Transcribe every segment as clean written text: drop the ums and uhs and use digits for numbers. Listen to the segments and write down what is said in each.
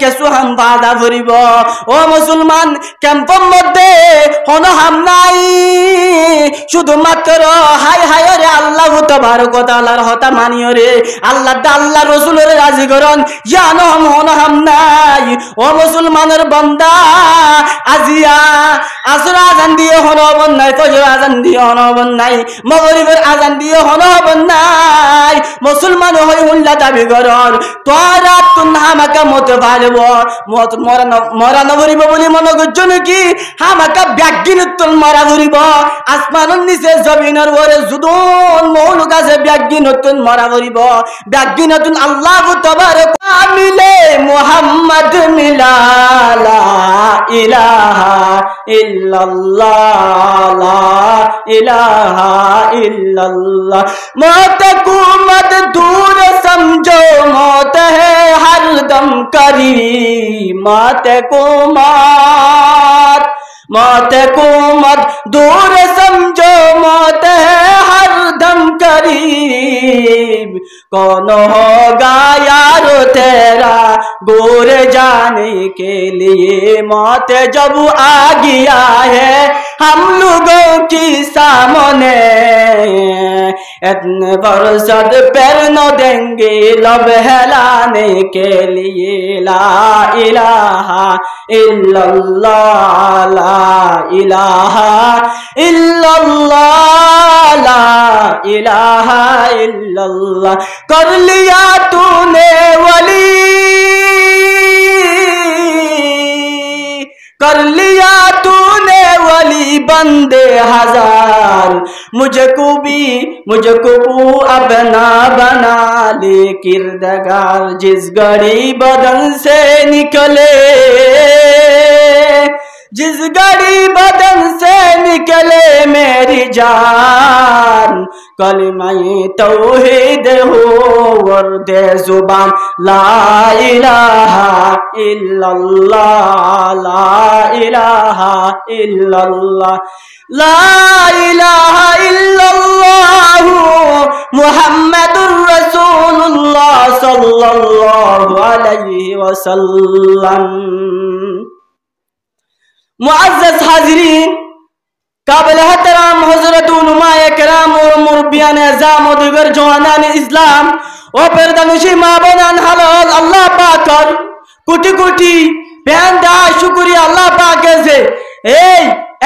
কেঁচু হাম বাধা ফুরিব ও মুসলমান ক্যাম্পের মধ্যে কোনো হাম নাই শুধুমাত্র হাই হাই রে আল্লাহ তাবারক ওয়া তাআলার হতা মানিও রে আল্লাহ আল্লাহ রাসূলের রাজি করন জানো কোনো হাম নাই ও মুসলমানের বান্দা আজিয়া আসর আজান দিয়ে হনবন নাই ফজর আজান দিয়ে হনবন নাই মাগরিবের আজান দিয়ে হনবন নাই মুসলমান হই হুল্লা দাবি করন তোরা তুন হামাকা মতে পারব মত মরা নবরিব বলি মনে করছো নাকি হামাকা ব্যাগিন তুল মারা ধরিব আসমানের নিচে জমিনের ওরে জুদুন মৌল কাছে ব্যাগিন তুল মারা ধরিব ব্যাগিন তুল আল্লাহ তাবারক মিলে মুহাম্মদ মিলা লা ইলাহা ইল্লাল্লাহ লা ইলাহা ইল্লাল্লাহ मौत को मत दूर समझो मौत है हर दम करीब मौत को मत दूर समझो मौत है हर दम करीब कौन होगा यारो तेरा गोर जाने के लिए मौत जब आ गया है हम लोगों की सामने इतने फुर्सत पैर न देंगे लब हिलाने के लिए ला इलाहा इल्लल्लाह ला इलाहा इल्लल्लाह ला इलाहा इल्लल्लाह कर लिया तूने वली कर लिया तूने वली बंदे हजार मुझको अपना बना ले किरदार जिस घड़ी बदन से निकले जिस घड़ी बदन से निकले मेरी जान कलिमाए तौहीद हो वर्दे जुबान ला इलाहा इल्लल्लाह ला इलाहा इल्लल्लाह ला इलाहा इल्लल्लाह मुहम्मदुर रसूलुल्लाह सल्लल्लाहु अलैहि वसल्लम। मुअज़्ज़ज़ हाज़िरीन काबिल एहतराम हज़रत उलमाए किराम और मुरब्बियान एज़ाम और दीगर जवानान इस्लाम और परदानुशी माँ बनान हलाल अल्लाह पाकर कोटि कोटि बेअंदा शुक्रिया अल्लाह पाके से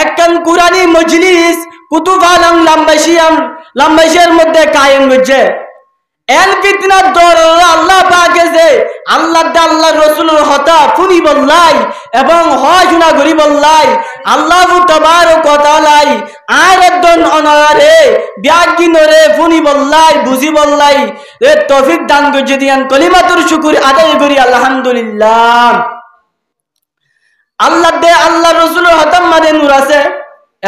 একখান কুরআনী মজলিস কুতুব আলম লাম্বাশিয়ার মধ্যে কায়েম হচ্ছে এল ফিতনার দর আল্লাহ পাকে যে আল্লাহ রাসূলের হতা ফুনি বললাই এবং হয় শুনা গরি বললাই আল্লাহ তাবারক ওয়া তাআলা আর একজন অনারে ব্যাগিনরে ফুনি বললাই বুঝি বললাই এ তৌফিক দান করে দিয়ান কলিমাতুর শুকর আদায় করি আলহামদুলিল্লাহ। আল্লাহ রাসূলের হতা মাঝে নূর আছে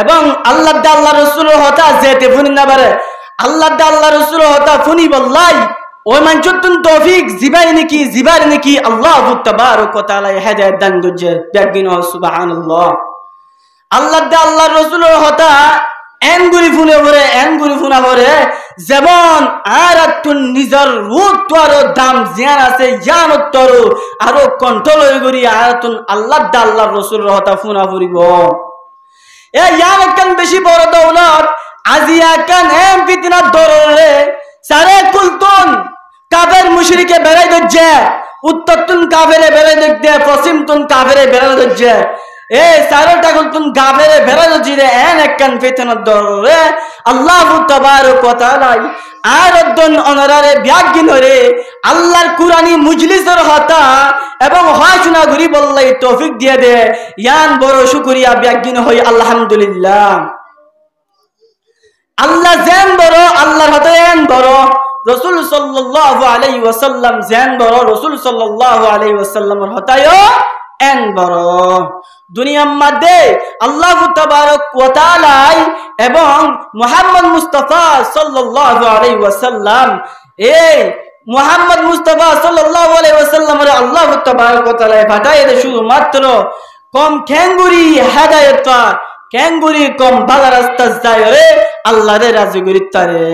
এবং আল্লাহ রাসূলের হতা যেতে ফুনি না পারে আল্লাহ রাসূলের হতা ফুনি বললাই ওই মানচুতুন তৌফিক জিবার নাকি আল্লাহ তাবারক ওয়া তাআলা হেদায়েত দান করছে ব্যাগিন সুবহানাল্লাহ। আল্লাহ রাসূলের হতা এনগুরি ফুনা ভরে যেমন আর তুন নিজের রূপ তোর দাম জিয়ান আছে জান তোর আরো কন্ট্রোল হয়ে গরি আর তুন আল্লাহ রাসূলের হতা ফুনা ফুরিব এ ইয়ান কান বেশি বড় দৌলত আজিয়া কান এম ফিতনা দররে সারে কুলতুন কাফের মুশরিকে বেরাই দজ্জে উত্তর তুন কাফেরে বেরাই দজ্জে পশ্চিম তুন কাফেরে বেরাই দজ্জে এ সারটা কুলতুন কাফেরে বেরাই দজ্জে এন একখান ফিতনা দররে আল্লাহ তাবারক ওয়া তাআলা আর একজন অনারে ব্যাগিনরে আল্লাহর কুরআনী মজলিসের হতা এবং হয় শোনা গরি বললাই তৌফিক দিয়ে দে ইয়ান বড় শুকরিয়া ব্যাগিন হই আলহামদুলিল্লাহ। আল্লাহ যেন বড় আল্লাহর হতা এন বড় রাসূল সাল্লাল্লাহু আলাইহি ওয়াসাল্লাম যেন বড় রাসূল সাল্লাল্লাহু আলাইহি ওয়াসাল্লামের হতায়ও এন বড় দুনিয়ার মধ্যে আল্লাহ তাবারক ওয়া তাআলা এবং মুহাম্মদ মুস্তাফা সাল্লাল্লাহু আলাইহি ওয়াসাল্লাম এই মুহাম্মদ মুস্তাফা সাল্লাল্লাহু আলাইহি ওয়াসাল্লামের আল্লাহ তাবারক ওয়া তাআলা পাঠায় দে শুধুমাত্র কম খেঙ্গুরি হেদায়েত খেঙ্গুরি কম ভালো রাস্তা যায় রে আল্লাহর রাজি করিতারে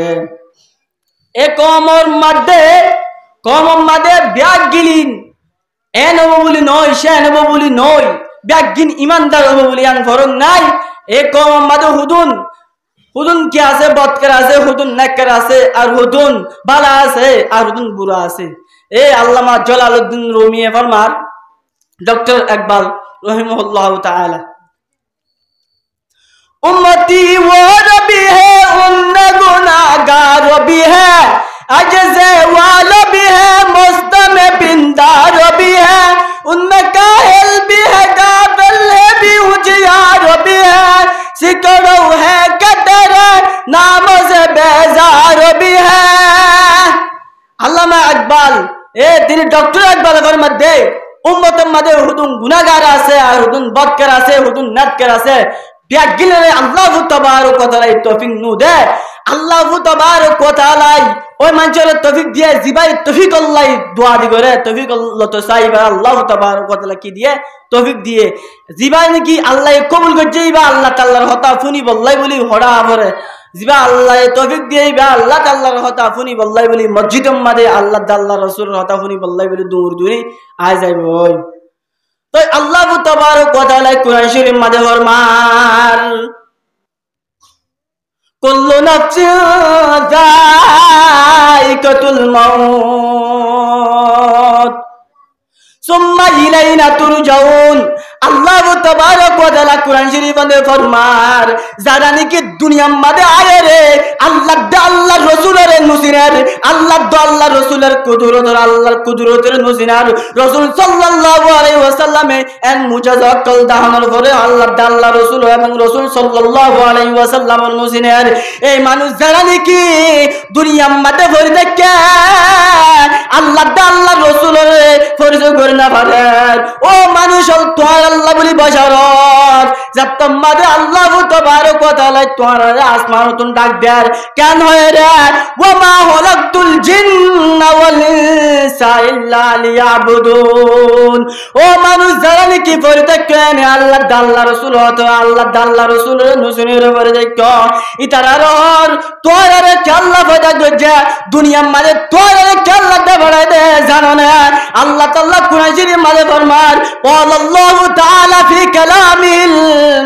এ কমর মধ্যে ব্যাগ গিলিন এ নব বলি নয়, সে নব বলি নয়, ব্যাগিন ইমানদার হবো বলি আন ফরক নাই। এ কম মাদে হুদুন হুদুন কি আছে, বদকার আছে, হুদুন নেককার আছে, আর হুদুন বালা আছে, আর হুদুন বুড়া আছে। এ আল্লামা জালালউদ্দিন রুমি ফরমার, डॉक्टर इकबाल रहमहुल्लाह ताला, उम्मती वो रबी है उन्ना गुनाहगार भी है, अजज़े वाला भी है, मुस्तमे बिंदार भी है, उनमें काहिल भी है, गाफिल है भी, उजियार भी है, सिकड़ो है कदर नाम से बेजार भी है। अल्लामा इकबाल ए दिन डॉक्टर इकबाल फरमाते उम्मतेर माঝে হুদুন গুনাহগার আছে, আর হুদুন বদকার আছে, হুদুন নাদকার আছে। বিয়াগিলে আল্লাহু তাবারক ওয়া তাআলা তৌফিক নু দে। আল্লাহু তাবারক ওয়া তাআলা ওই মানুষের তৌফিক দিয়ে জিবাই তৌফিক আল্লাহ দোয়া দি করে, তৌফিক আল্লাহ তো চাইবা আল্লাহু তাবারক ওয়া তাআলা কি দিয়ে তৌফিক দিয়ে জিবাই নাকি আল্লাহ কবুল করছেইবা, আল্লাহ তাআলার হতা ফুনি বল্লাই বলি হড়া পড়ে জিবা আল্লাহ তৌফিক দিয়েইবা, আল্লাহ তাআলার হতা ফুনি বল্লাই বলি মসজিদের মাঝে আল্লাহ তাআলার রাসূলের হতা ফুনি বল্লাই বলি দূর দূরে আয় যাইবে। ওই তো আল্লাহ তাবারক ওয়া তাআলা কুরআন শরীফের মাঝে ফরমান, কুল্লু নাফসিন যায়িকাতুল মাউত সুম্মা ইলাইনা তুরজাউন। আল্লাহ তাবারক ওয়া তাআলা কুরআন শরীফে ফরমার, যারা নাকি দুনিয়ার মাঝে আয় রে আল্লাহ রাসূলের নসিনার, আল্লাহ রাসূলের কুদরতের, আল্লাহর কুদরতের নসিনার রাসূল সাল্লাল্লাহু আলাইহি ওয়াসাল্লামে এন মুজাজ্জাল দাহানোর পরে আল্লাহ রাসূল এবং রাসূল সাল্লাল্লাহু আলাইহি ওয়াসাল্লামের নসিনার এই মানুষ যারা নাকি দুনিয়ার মাঝে ভরে থাকে আল্লাহ রাসূলের পরিচয় করে না পারে, ও মানুষ তোমার আল্লাহ বলি বাশারত যা তোমাদের আল্লাহ তাবারক ওয়া তাআলা তোমার আসমান তুন ডাক দেয় কেন হয় রে, ওয়া মা খালাকতুল জিন্না ওয়াল ইনসা ইল্লা লিয়াবুদুন। ও মানুষ যারা নাকি পড়ে থাকেন আল্লাহ রাসূল হতো, আল্লাহ রাসূলের নসিনের পরে দেখো ইতারার তোয়ারে আল্লাহ পয়দা করছে দুনিয়ার মাঝে তোয়ারে আল্লাহ দে বাড়ায় দে জানো না। আল্লাহ তাআলা কুরআন শরীফের মাঝে ফরমান, আল্লাহু তাআলা ফি কালামিল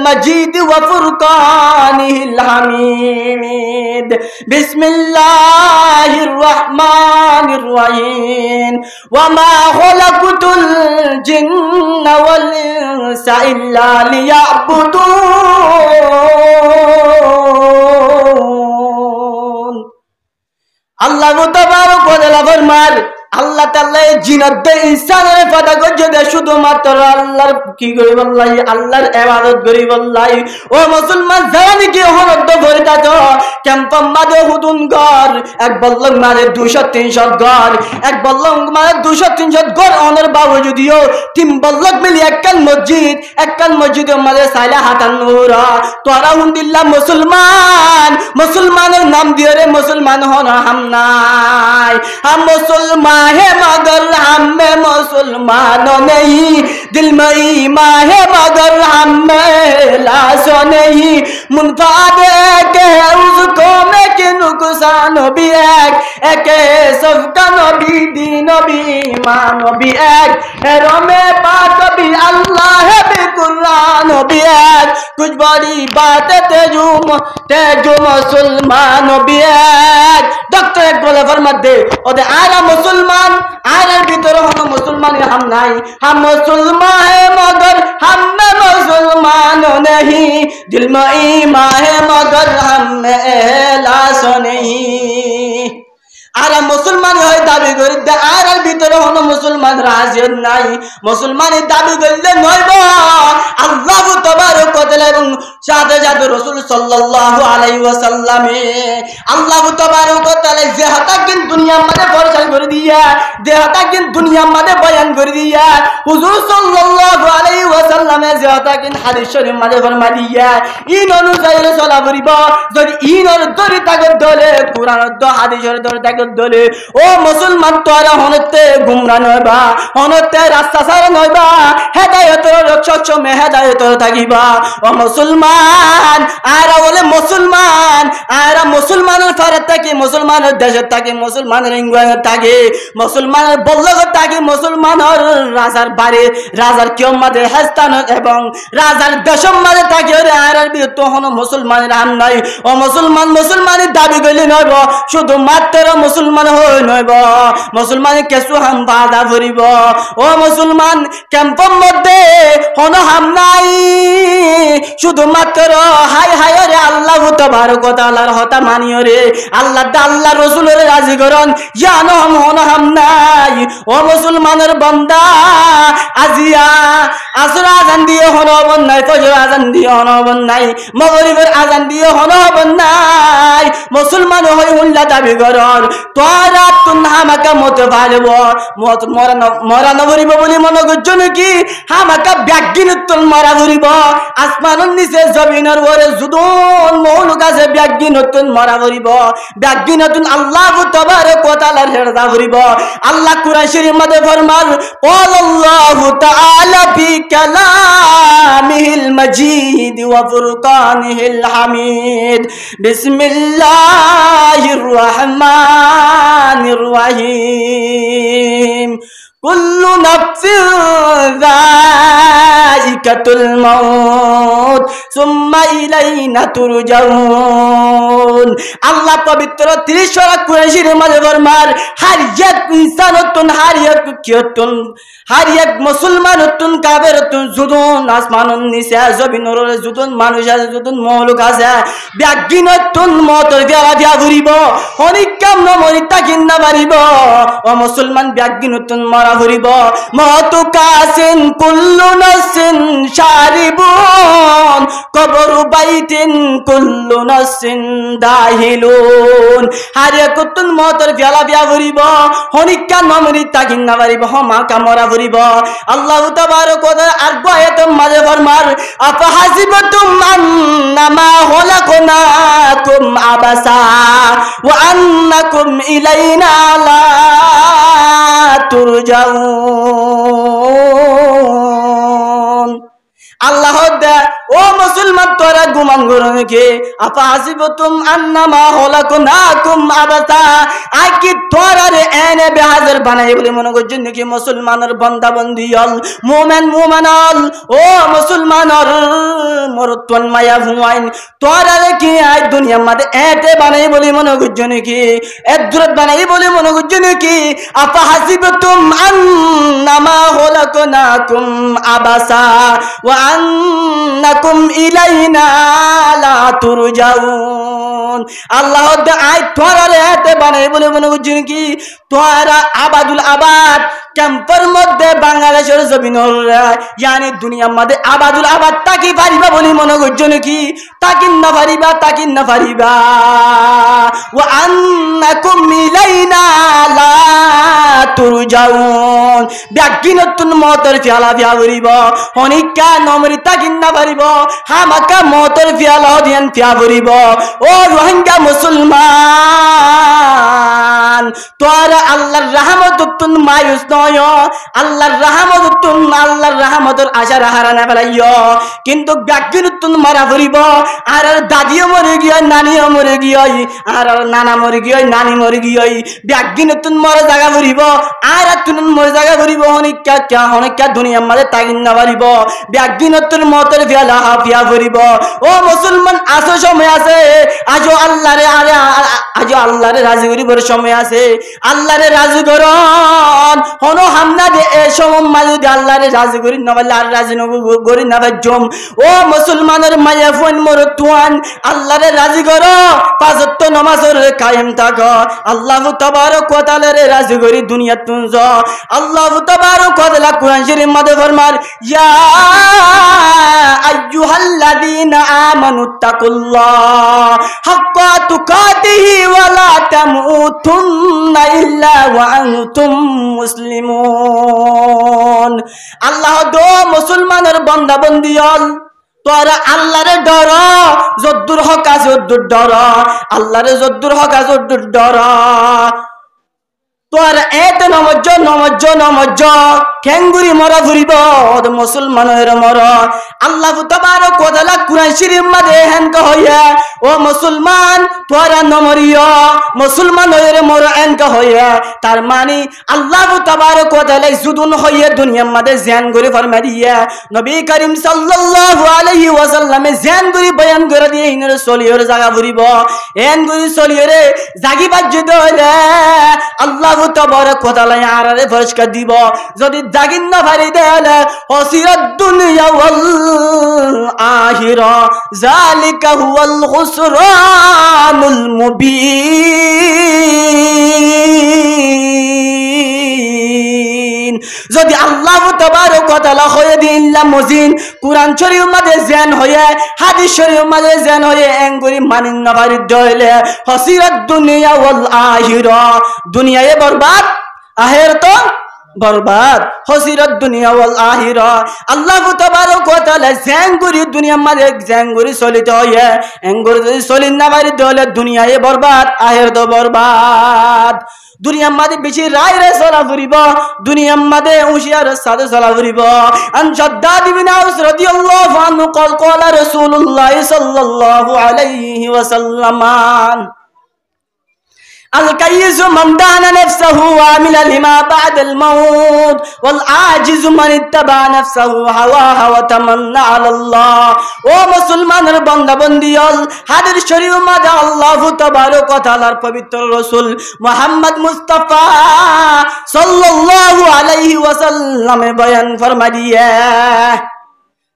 মাজিদ ওয়া ফুরকানিল হামিদ, বিসমিল্লাহির রহমানির রহিম, ওয়া মা খালাকতুল জিন্না ওয়াল ইনসা ইল্লা লিয়াবুদুন। আল্লাহ তাবারক ওয়া তাআলা ফরমান, আল্লাহ তাআলা জিনাত দে ইনসানের পয়দা করছে দে শুধুমাত্র আল্লাহর কি করি বললাই, আল্লাহর ইবাদত করি বললাই। ও মুসলমান যারা নাকি হরদ ভরে থাকো ক্যাম্পাম মাঝে হুদুন ঘর, এক বল্লং মাঝে 200-300 ঘর, এক বল্লং মাঝে 200-300 ঘর অনর বাবু যদিও 3 বল্লং মিলি একখান মসজিদ, একখান মসজিদের মাঝে সাইলা হাতান নূর। তোরা হুন্দিল্লাহ মুসলমান, মুসলমানের নাম দিয়ে রে মুসলমান হন হাম নাই, হাম মুসলমান है मगर हम में मुसलमान नहीं, दिल में ईमान है मगर हम में लाश नहीं, मुनफाद के उसको में कि नुकसान भी एक सबका नबी दीन भी ईमान भी एक रोमे बात भी अल्लाह है भी कुरान भी एक, कुछ बड़ी बात तेजो मुसलमान भी एक। डॉक्टर इकबाल फरमाते ओदे आरा मुसलमान आरे भीतर हम मुसलमान हम नहीं, हम मुसलमान है मगर हम में मुसलमान नहीं, दिल में ईमान है मगर हम में इखलास नहीं। आरा मुसलमान হয় দাবি করি দে আরার ভিতরে হলো মুসলমান রাজি নাই, মুসলমান দাবি করলে নয়ব আল্লাহ তাবারক ওয়া তাআলা এবং সাথে সাথে রাসূল সাল্লাল্লাহু আলাইহি ওয়াসাল্লাম আল্লাহ তাবারক ওয়া তাআলা যেহাতা কিন দুনিয়ার মাঝে পরিচয় করে দিয়া, যেহাতা কিন দুনিয়ার মাঝে বয়ান করে দিয়া, হুজুর সাল্লাল্লাহু আলাইহি ওয়াসাল্লাম যেহাতা কিন হাদিস শরীফ মাঝে ফরমাই দিয়া ইন অনুযায়ী চলা করিব। যদি ইনর দরি তাগত দলে কুরআন দ হাদিসের দরে তাগত দলে ও মুসলমান তোরা হনতে গুমরা নয়বা হনতে রাস্তা সারা নয়বা হেদায়েতের রক্ষক হেদায়েতের থাকিবা ও মুসলমান আরা বলে মুসলমান আরা মুসলমানের ফারে থাকে মুসলমানের দেশে থাকে মুসলমানের ইংল্যান্ডে থাকে মুসলমানের বল্লগ থাকে মুসলমানের রাজার বাড়ি রাজার কিয়মাদের হেস্তান এবং রাজার দেশের মাঝে থাকে আরার বিরুদ্ধে হনো মুসলমানের আম নাই ও মুসলমান মুসলমানের দাবি করলে নইব শুধু মাত্র মুসলমান হয়ে নইব মুসলমানের কেসু হাম বাধা ভরিব ও মুসলমান ক্যাম্পের মধ্যে হনো হাম নাই শুধু মাত্র হাই হাই রে আল্লাহ তাবারক ওয়া তাআলার হতা মানিও রে আল্লাহ আল্লাহ রাসূলের রাজি করন জানো হনো হাম নাই ও মুসলমানের বান্দা আজিয়া আসর আজান দিয়ে হনো হবন নাই ফজর আজান দিয়ে হনো হবন নাই মাগরিবের আজান দিয়ে হনো হবন নাই মুসলমান হই উল্লা দাবি করর তোরা তুন হামাকা মত পারব মত মরা নবরিব বলি মনে করছ নাকি হামাকা ব্যাগিন তুন মরা ধরিব আসমানের নিচে জমিনের ওরে জুদুন মৌল কাছে ব্যাগিন তুন মরা ধরিব ব্যাগিন তুন আল্লাহ তাবারক ওয়া তাআলার হেরদা ধরিব আল্লাহ কুরআন শরীফের মধ্যে ফরমান আল্লাহু তাআলা ফি কালামিহিল মাজিদ ওয়া ফুরকানিহিল হামিদ বিসমিল্লাহির রহমানির রহিম কুল্লু নাফসিন যায়িকাতুল মাউত সুম্মা ইলাইনা তুরজাউন আল্লাহ পবিত্র 30 সূরা কুরআনের মাঝে ফরমান হার এক ইনসানতুন হার এক কিয়তুন হার এক মুসলমানতুন কাফেরতুন জুদুন আসমানুন নিচে জমিনের জুদুন মানুষ আছে জুদুন মহলুক আছে ব্যাগিনতুন মতর দিয়া ঘুরিব অনিকাম নমরিতা কিন্না বাড়িব ও মুসলমান ব্যাগিনতুন মরা ঘুরিব মতু কাসিন কুল্লু নাসিন শারিবুন কবরু বাইতিন কুল্লু নাসিন দাহিলুন হার একতুন মতর দিয়া ঘুরিব অনিকাম নমরিতা কিন্না বাড়িব হমা কামরা ঘুরিব আল্লাহ তাবারক ওয়া তাআলা আর আয়াতের মাঝে ফরমান আফাহাসিবাতুম আন্নামা খলাকনাকুম আবাসা ওয়া আন্নাকুম ইলাইনা লা তুরজাউন আল্লাহ ও মুসলমান তোরা গুমান করো নাকি আপা হাসিবতুম আন্নামা খলাকনাকুম আবাসা আকি তোরা রে এনে বেহাজার বানাই বলে মনে করছেন নাকি মুসলমানের বান্দা বান্দি হল মুমিন মুমিনাল ও মুসলমানের মরতন মায়া ভুয়াইন তোরা রে কি আই দুনিয়ার মধ্যে এতে বানাই বলে মনে করছেন নাকি এদরত বানাই বলে মনে করছেন নাকি আপা হাসিবতুম আন্নামা খলাকনাকুম আবাসা ওয়া আন্নাকুম ইলাইনা লা তুরজাউন আল্লাহ আই তোরা রে এতে বানাই বলে মনে করছেন কি তোরা আবাদুল আবাদ ক্যাম্পের মধ্যে বাংলাদেশের জমিনের ইয়ানি দুনিয়ার মধ্যে আবাদুল আবাদ তাকি পারিবা বলে মনে করছো নাকি তাকিন না পারিবা ওয়া আন্নাকুম ইলাইনা লা তুরজাউন ব্যাগিনতুন মতর ফিয়ালা ফিয়া করিব অনিকা নমরি তাকিন না পারিব হামাকা মতর ফিয়ালা দিয়ান ফিয়া করিব ও রোহিঙ্গা মুসলমান তোরা আল্লাহর রহমতুন মায়ুস নয় আল্লাহর রহমতের আশা রাহারা না ফেলাইও কিন্তু ব্যাগিনতুন মারা ভরিব আর দাদিও মরে গিয়ে নানিও মরে গিয়ে আর নানা মরে গিয়ে নানি মরে গিয়ে ব্যাগিনতুন মরে জায়গা ভরিব আর তুন মরে জায়গা ভরিব অনেকা দুনিয়ার মাঝে তাগিন না পারিব ব্যাগিনতুন মতের ফেলা হাফিয়া ভরিব ও মুসলমান আসো সময় আছে আজও আল্লাহরে রাজি করিবার সময় আছে আল্লাহরে রাজি করন হনো হামনা দে এ সময় মাঝে আল্লাহরে রাজি করি না বলে আর রাজি করি না জম ও মুসলমানের মায়া ফোন মোর তুয়ান আল্লাহরে রাজি করো পাঁচ ওয়াক্ত নামাজের কায়েম থাকো আল্লাহ তাবারক ওয়া তাআলারে রাজি করি দুনিয়া তুনজ আল্লাহ তাবারক ওয়া তাআলা কুরআন শরীফের মধ্যে ফরমান ইয়া আইয়ুহাল্লাযীনা আমানুত্তাকুল্লাহ হাক্কা তুকাতিহি ওয়া লা তামুতুন্না ইল্লা ওয়া আনতুম মুসলিমুন আল্লাহ দো মুসলমানের বান্দা বান্দি হল তোরা আল্লাহরে ডর যদ্দুর হক আছে যদ্দুর ডর আল্লাহরে যদ্দুর হক আছে যদ্দুর ডর তোর এত নমজ্জ খেঙ্গুরি মরা ঘুরিব মুসলমানের মর আল্লাহ তাবারক ওয়া তাআলা কুরআন শরীফ মাঝে হেনক হইয়া ও মুসলমান তোরা নমরিয় মুসলমান হইরে মর হেনক হইয়া তার মানে আল্লাহ তাবারক ওয়া তাআলা জুদুন হইয়া দুনিয়ার মাঝে জান করে ফরমা দিয়া নবী করিম সাল্লাল্লাহু আলাইহি ওয়াসাল্লামে জান করে বয়ান করে দিয়ে ইনর সলিয়র জায়গা ঘুরিব এন করে সলিয়রে জাগি বাজ্য হইলে আল্লাহ তাবারক ওয়া তাআলা আরারে ফরজকা দিব যদি জাগিন না পারি দেলে হসিরাত দুনিয়া ওয়াল আখিরা যালিকা হুয়াল খুসরানুল মুবিন যদি আল্লাহ তাবারক ওয়া তাআলা হয়ে দিল্লা মুজিন কুরআন শরীফ মাঝে জ্ঞান হয়ে হাদিস শরীফ মাঝে জ্ঞান হয়ে এঙ্গুরি মানিন না পারি দইলে হসিরাত দুনিয়া ওয়াল আখিরা দুনিয়ায়ে বরবাদ আখিরাত বরবাদ হসিরাত দুনিয়া ওয়াল আখিরা আল্লাহ তাবারক ওয়া তাআলা জাঙ্গুরি দুনিয়া মাঝে জাঙ্গুরি চলিতে হয় এঙ্গুরি যদি চলিন না পারি তাহলে দুনিয়ায় বরবাদ আখিরাত বরবাদ দুনিয়ার মাঝে বেশি রায় রে চলা ফুরিব দুনিয়ার মাঝে উশিয়ার সাথে চলা ফুরিব আন শাদ্দাদ ইবনে আউস রাদিয়াল্লাহু আনহু قال قال رسول الله صلى الله عليه وسلم الكيس من دان نفسه وعمل لما بعد الموت والعاجز من اتبع نفسه هواها وتمنى على الله ও মুসলমানের বান্দা বন্দিয়ল হাদিস শরীফ মাঝে আল্লাহ তাবারক ওয়া তাআলার পবিত্র রাসূল মুহাম্মদ মুস্তাফা সাল্লাল্লাহু আলাইহি ওয়াসাল্লাম বয়ান ফরমা দিয়া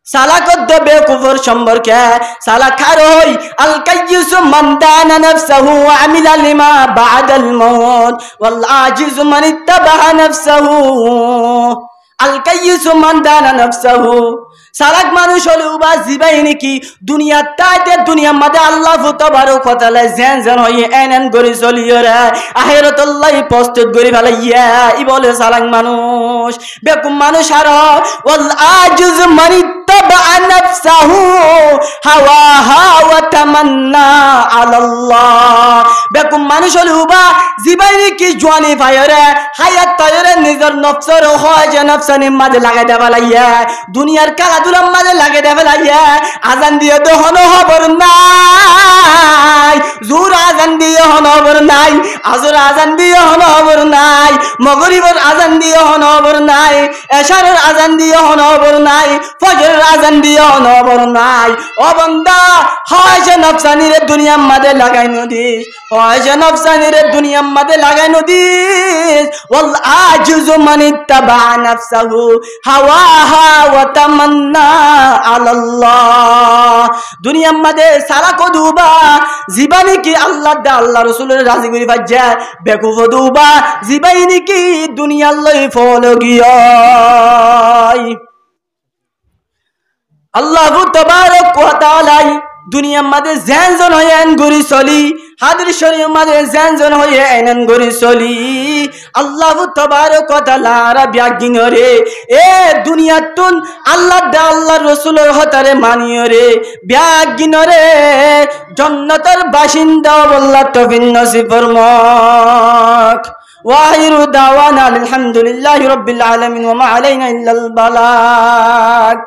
সালা কদ্দ বেকুফর সম্পর্কে সালা খারই আল কাইয়ুস মান দানা নাফসাহু ওয়া আমিলা লিমা বা'দাল মাউত ওয়াল আজিজ মান ইত্তাবা নাফসাহু আল কাইয়ুস মান দানা নাফসাহু সালাক মানুষ হলে উবা জিবাই নাকি দুনিয়ার তাইতে দুনিয়ার মাঝে আল্লাহ তাবারক ওয়া তাআলা জান জান হয়ে এনএন করে চলিয়রা আখিরাতুল্লাহ প্রস্তুত করে ফেলাইয়া ই বলে সালাক মানুষ বেকুম মানুষ আর ওয়াল আজিজ মান ইত্তাবা নাফসাহু হাওয়াহা ওয়া তামান্না আলাল্লাহ বেকুম মানুষ হলে উবা জিবাই নাকি জওয়ানি ফায়রে হায়াত তায়রে নিজের নফসের হয় যে নফসানি মাঝে লাগাই দেবা লাইয়া দুনিয়ার কালাদুলার মাঝে লাগে দেবে লাইয়া আজান দিয়ে তো হনো খবর নাই জোর আজান দিয়ে হনো খবর নাই আজর আজান দিয়ে হনো খবর নাই মগরিবের আজান দিয়ে হনো খবর নাই এশারের আজান দিয়ে হনো খবর নাই ফজরের আজান দিয়ে হনো খবর নাই ও বান্দা হয় যে নফসানিরে দুনিয়ার মাঝে লাগাই নদিস হয় যে নফসানিরে দুনিয়ার মাঝে লাগাই নদিস ওয়াল আজিজু মান ইত্তাবা নাফসাহু হাওয়াহা ওয়া তামান্না আলাল্লাহ দুনিয়ার মাঝে সারা কদুবা জীবানি কি আল্লাহ দা আল্লাহ রাসূলের রাজি করি বাজ্জা বেকুফ দুবা জীবানি কি দুনিয়ার লই ফল গিয়াই আল্লাহ তাবারক ওয়া তাআলা দুনিয়ার মাঝে জানজন হয়ে এন গরি চলি হাদিস শরীফ মাঝে জানজন হয়ে এন গরি চলি আল্লাহ তাবারক ওয়া তাআলা বিয়াগিন রে এ দুনিয়াতুন আল্লাহ দা আল্লাহ রাসূলের হতারে মানিও রে বিয়াগিন রে জান্নাতের বাসিন্দা আল্লাহ তৌফিক নসিব ফরমাক ওয়াহিরু দাওয়ানা আলহামদুলিল্লাহি রাব্বিল আলামিন ওয়া মা আলাইনা ইল্লাল বালাগ।